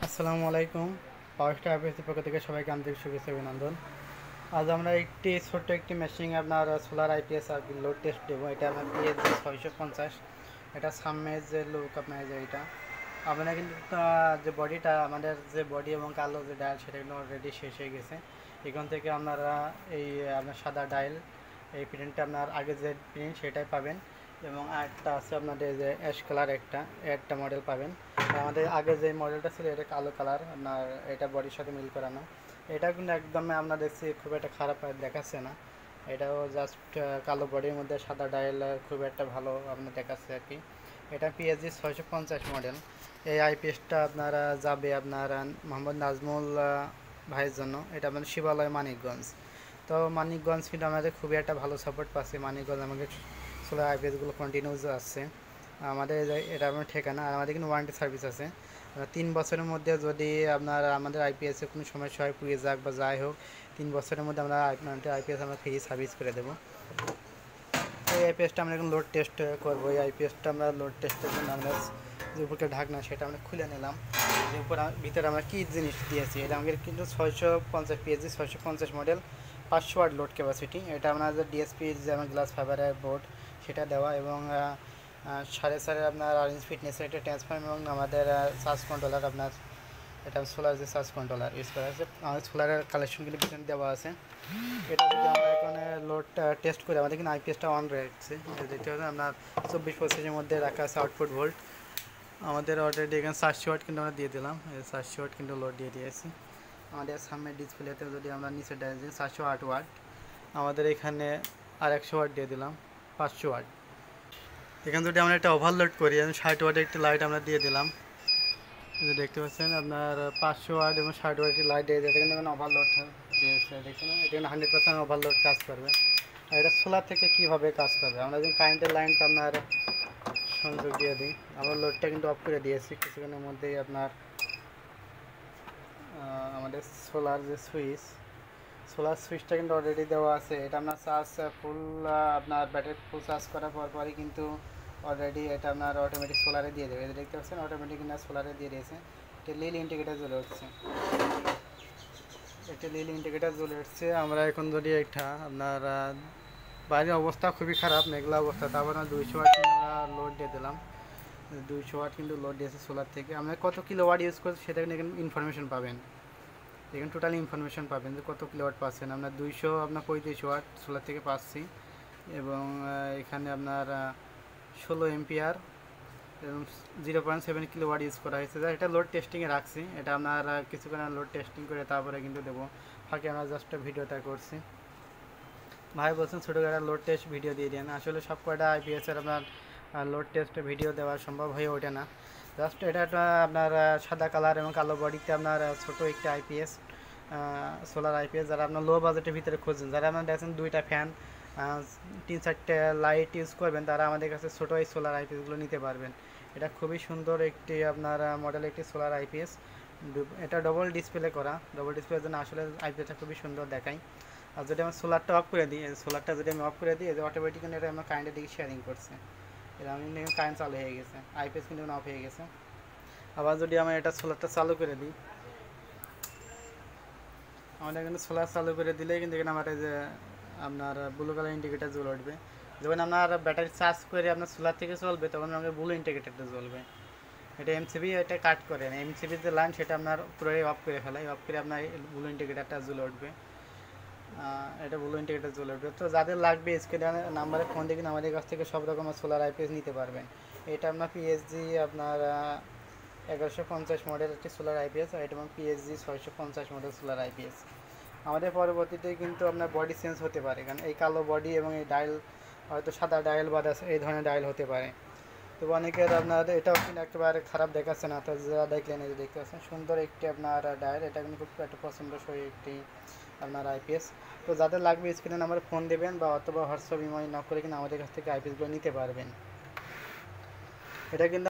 আসসালামু আলাইকুম। পাওয়ার স্টার আইপিএসের পক্ষ থেকে সবাইকে আন্তরিক শুভেচ্ছা অভিনন্দন। আজ আমরা ছোট্ট একটি মেশিন আপনার সোলার আইপিএস আর লোড টেস্ট দেবো। এটা আপনার পিএসজি 650। এটা সামনে যে লুক আপনার যে এটা আপনার কিন্তু যে বডিটা আমাদের যে বডি এবং কালো যে ডায়াল সেটা কিন্তু অলরেডি শেষ হয়ে গেছে। এখান থেকে আপনারা এই আপনার সাদা ডায়াল এই প্রিন্টটা আপনার আগে যে প্রিন্ট সেটাই পাবেন এবং আরেকটা আছে আপনাদের যে অ্যাশ কালার একটা মডেল পাবেন। আমাদের আগে যে মডেলটা ছিল এটা কালো কালার, আপনার এটা বডির সাথে মিল করানো। এটা কিন্তু একদম আমরা দেখছি খুব একটা খারাপ দেখাচ্ছে না। এটাও জাস্ট কালো বডির মধ্যে সাদা ডায়াল খুব একটা ভালো আপনার দেখাচ্ছে আর কি। এটা পিএসজি 650 মডেল। এই আইপিএসটা আপনারা যাবে আপনার মোহাম্মদ নাজমুল ভাইয়ের জন্য। এটা আপনার শিবালয় মানিকগঞ্জ। তো মানিকগঞ্জ কিন্তু আমাদের খুবই একটা ভালো সাপোর্ট পাচ্ছে। মানিকগঞ্জ আমাদের সোলার আইপিএসগুলো কন্টিনিউস আসছে আমাদের। এটা আমার ঠিকানা। আর আমাদের কিন্তু ওয়ারেন্টি সার্ভিস আছে 3 বছরের মধ্যে। যদি আপনার আমাদের আইপিএসে কোনো সমস্যা হয়, পুড়িয়ে যাক বা যাই হোক, 3 বছরের মধ্যে আমরা আইপিএস আমরা ফ্রি সার্ভিস করে দেবো। এই আইপিএসটা আমরা এখন লোড টেস্ট করবো। এই আইপিএসটা আমরা লোড টেস্টের জন্য আমরা যে উপরে ঢাকনা সেটা আমরা খুলে নিলাম। যে উপর ভিতরে আমরা কী জিনিস দিয়েছি, এটা আমাদের কিন্তু 650 PSG 650 model, 500 watt load capacity. এটা আপনাদের ডিএসপির যে আমার গ্লাস ফাইবারের বোর্ড সেটা দেওয়া এবং 4.5 আপনার অরেঞ্জ ফিটনেসের একটা ট্রান্সফর্ম এবং আমাদের চার্জ কন্ট্রোলার আপনার এটা সোলার যে চার্জ কন্ট্রোলার ইউজ করা আছে। আমাদের সোলারের কালেকশনগুলি পিছনে দেওয়া আছে। এটা যদি আমরা এখানে লোড টেস্ট করি, আমাদের কিন্তু আইপিএসটা অন রয়েছে। দেখতে পাচ্ছেন আপনার 24 মধ্যে রাখা আছে আউটপুট ভোল্ট। আমাদের অলরেডি এখানে 400 ওয়াট কিন্তু আমরা দিয়ে দিলাম। 400 ওয়াট কিন্তু লোড দিয়ে দিয়েছি। আমাদের সামনে ডিসপ্লেতে যদি আমরা নিচে দিই 408 ওয়াট, আমাদের এখানে আর 100 ওয়াট দিয়ে দিলাম 500 ওয়াট। এখানে যদি আমরা একটা ওভারলোড করি, 60 ওয়াটের একটি লাইট আমরা দিয়ে দিলাম। দেখতে পাচ্ছেন আপনার 500 ওয়াট এবং 60 ওয়াট লাইট দিয়ে দিয়েছে। এখানে ওভারলোড দিয়েছে, দেখছেন এখানে 100% ওভারলোড কাজ করবে। আর এটা সোলার থেকে কীভাবে কাজ করবে, আমরা যদি কারেন্টের লাইনটা আপনার সংযোগ দিয়ে দিই, আমরা লোডটা কিন্তু অফ করে দিয়েছি কিছুক্ষণের মধ্যেই। আপনার আমাদের সোলার যে সোলার সুইচটা কিন্তু অলরেডি দেওয়া আছে। এটা আপনার চার্জ ফুল আপনার ব্যাটারি ফুল চার্জ করার পরই কিন্তু অলরেডি এটা আপনার অটোমেটিক সোলারে দিয়ে দেবে। দেখতে পাচ্ছেন অটোমেটিক না সোলারে দিয়ে দিয়েছে। এটা লিল ইন্ডিকেটার জ্বলে উঠছে, আমরা এখন যদি একটা আপনার বাইরের অবস্থা খুবই খারাপ, মেঘলা অবস্থা, তারপর 200 ওয়াট লোড দিয়ে দিলাম। 200 ওয়াট কিন্তু লোড দিয়েছে সোলার থেকে। আমরা কত কিলো ওয়াট ইউজ করছি সেটা কিন্তু এখানে ইনফরমেশন পাবেন। এখানে টোটাল ইনফরমেশন পাবেন যে কত কিলো ওয়াট পাচ্ছেন। আমরা 235 ওয়াট সোলার থেকে পাচ্ছি এবং এখানে আপনার 16 এম্পিয়ার এবং 0.7 কিলো ওয়াট ইউজ করা হয়েছে। এটা লোড টেস্টিংয়ে রাখছি। এটা আপনার কিছুক্ষণ লোড টেস্টিং করে তারপরে কিন্তু দেবো। ফাঁকে আমরা জাস্ট ভিডিওটা করছি। ভাই বলছেন ছোটো একটা লোড টেস্ট ভিডিও দিয়ে দেন। আসলে সব কয়টা আইপিএসের আপনার লোড টেস্ট ভিডিও দেওয়া সম্ভব হয়ে ওঠে না। জাস্ট এটা একটা আপনার সাদা কালার এবং কালো বডিতে আপনার ছোটো একটা আইপিএস, সোলার আইপিএস। যারা আপনার লো বাজেটের ভিতরে খুঁজছেন, যারা আপনার দেখছেন 2টা ফ্যান 3-4টে লাইট ইউজ করবেন, তারা আমাদের কাছে ছোটো এই সোলার আইপিএসগুলো নিতে পারবেন। এটা খুবই সুন্দর একটি আপনার মডেল একটি সোলার আইপিএস। এটা ডবল ডিসপ্লে করা। ডবল ডিসপ্লের জন্য আসলে আইপিএসটা খুবই সুন্দর দেখায়। আর যদি আমি সোলারটা অফ করে দিই, সোলারটা যদি আমি অফ করে দিই, যে অটোমেটিক্যালি এটা আমার কারেন্টের দিকে শেয়ারিং করছে। এটা আমি কারেন্ট চালু হয়ে গেছে, আইপিএস কিন্তু অফ হয়ে গেছে। আবার যদি আমি এটা সোলারটা চালু করে দিই, আমাদের কিন্তু সোলার চালু করে দিলে কিন্তু এখানে আমার যে আপনার ব্লু কালার ইন্ডিকেটার জ্বলে উঠবে। যখন আপনার ব্যাটারি চার্জ করে আপনার সোলার থেকে চলবে, তখন আমাদের ব্লু ইন্ডিকেটারটা জ্বলবে। এটা এমসিবি এটা কাট করে না, এমসিবির যে লাইন সেটা আপনার পুরোই অফ করে ফেলায়। অফ করে আপনার ব্লু ইন্ডিকেটারটা জ্বলে উঠবে। এটা ব্লু ইন্ডিকেটার জ্বলে উঠবে। তো যাদের লাগবে স্ক্রিনে নাম্বারে ফোন দিয়ে কিন্তু আমাদের কাছ থেকে সব রকমের সোলার আইপিএস নিতে পারবেন। এটা আপনার পিএসজি আপনার 1150 মডেল একটি সোলার আইপিএস, আর এটা এবং পিএসজি 650 মডেল সোলার আইপিএস। আমাদের পরবর্তীতে কিন্তু আপনার বডি চেঞ্জ হতে পারে, কারণ এই কালো বডি এবং এই ডায়াল হয়তো সাদা ডায়াল বা এই ধরনের ডায়াল হতে পারে। তো অনেকের আপনার এটাও কিন্তু একেবারে খারাপ দেখাচ্ছে না। তো যারা দেখলেন এই যে দেখতে পাচ্ছেন সুন্দর একটি আপনার ডায়াল, এটা কিন্তু খুব একটা পছন্দসই একটি আপনার আইপিএস। তো যাদের লাগবে স্ক্রিনে নাম্বারে ফোন দেবেন বা অথবা হোয়াটসঅ্যাপ ইমেল নক করে কিন্তু আমাদের কাছ থেকে আইপিএসগুলো নিতে পারবেন। এটা কিন্তু